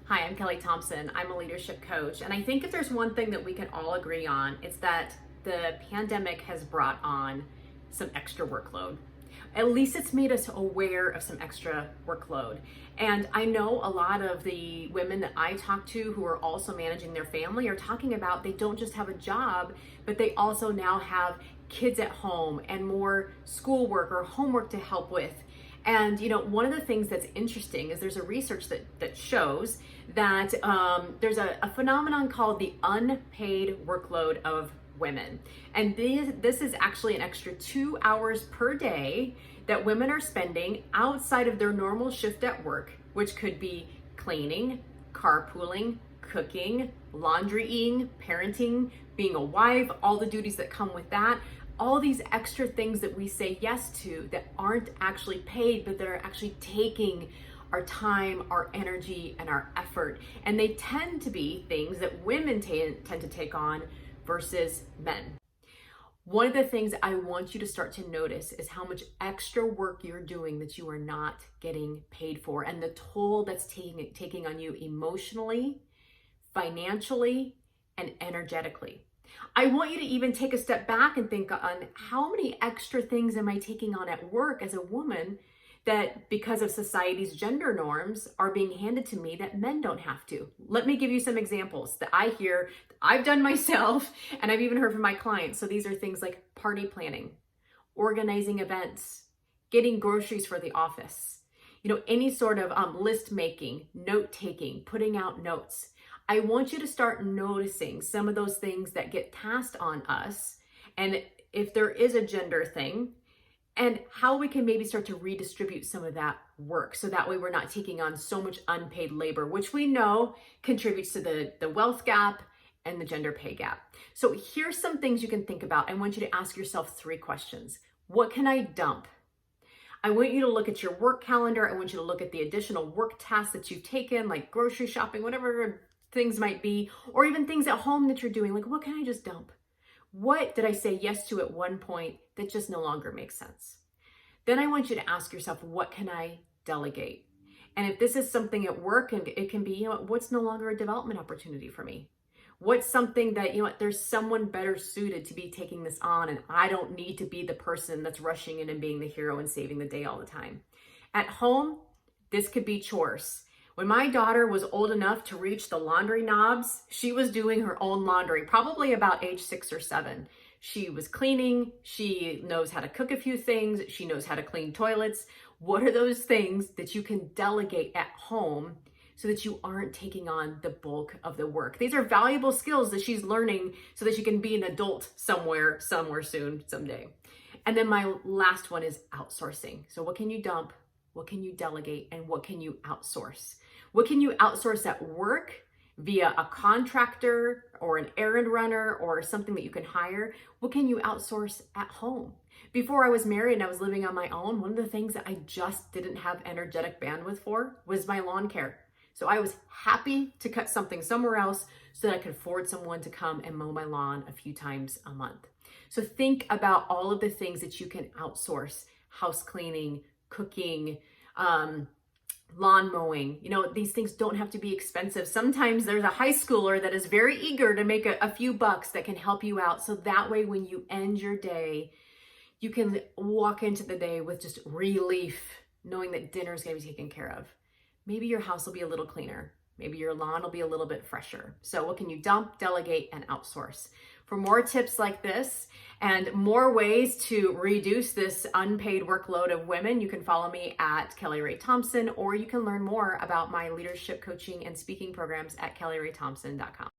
Hi, I'm Kelli Thompson. I'm a leadership coach. And I think if there's one thing that we can all agree on, it's that the pandemic has brought on some extra workload. At least it's made us aware of some extra workload. And I know a lot of the women that I talk to who are also managing their family are talking about they don't just have a job, but they also now have kids at home and more schoolwork or homework to help with. And one of the things that's interesting is there's a research that shows that there's a phenomenon called the unpaid workload of women. And this is actually an extra 2 hours per day that women are spending outside of their normal shift at work, which could be cleaning, carpooling, cooking, laundrying, parenting, being a wife, all the duties that come with that. All these extra things that we say yes to that aren't actually paid, but that are actually taking our time, our energy, and our effort. And they tend to be things that women tend to take on versus men. One of the things I want you to start to notice is how much extra work you're doing that you are not getting paid for, and the toll that's taking on you emotionally, financially, and energetically. I want you to even take a step back and think on how many extra things am I taking on at work as a woman that, because of society's gender norms, are being handed to me that men don't have to. Let me give you some examples that I hear, I've done myself, and I've even heard from my clients. So these are things like party planning, organizing events, getting groceries for the office, any sort of list making, note taking, putting out notes. I want you to start noticing some of those things that get tasked on us, and if there is a gender thing, and how we can maybe start to redistribute some of that work so that way we're not taking on so much unpaid labor, which we know contributes to the wealth gap and the gender pay gap. So here's some things you can think about. I want you to ask yourself 3 questions. What can I dump? I want you to look at your work calendar. I want you to look at the additional work tasks that you've taken, like grocery shopping, whatever things might be, or even things at home that you're doing. Like, what can I just dump? What did I say yes to at one point that just no longer makes sense? Then I want you to ask yourself, what can I delegate? And if this is something at work, and it can be, what's no longer a development opportunity for me? What's something that, there's someone better suited to be taking this on, and I don't need to be the person that's rushing in and being the hero and saving the day all the time. At home, this could be chores. When my daughter was old enough to reach the laundry knobs, she was doing her own laundry, probably about age 6 or 7. She was cleaning. She knows how to cook a few things. She knows how to clean toilets. What are those things that you can delegate at home so that you aren't taking on the bulk of the work? These are valuable skills that she's learning so that she can be an adult somewhere soon, someday. And then my last one is outsourcing. So what can you dump? What can you delegate, and what can you outsource? What can you outsource at work via a contractor or an errand runner or something that you can hire? What can you outsource at home? Before I was married and I was living on my own, one of the things that I just didn't have energetic bandwidth for was my lawn care. So I was happy to cut something somewhere else so that I could afford someone to come and mow my lawn a few times a month. So think about all of the things that you can outsource: house cleaning, cooking, lawn mowing. These things don't have to be expensive. Sometimes there's a high schooler that is very eager to make a few bucks that can help you out. So that way, when you end your day, you can walk into the day with just relief, knowing that dinner is going to be taken care of. Maybe your house will be a little cleaner. Maybe your lawn will be a little bit fresher. So what can you dump, delegate, and outsource? For more tips like this and more ways to reduce this unpaid workload of women, you can follow me at Kelli Ray Thompson, or you can learn more about my leadership coaching and speaking programs at kellyraythompson.com.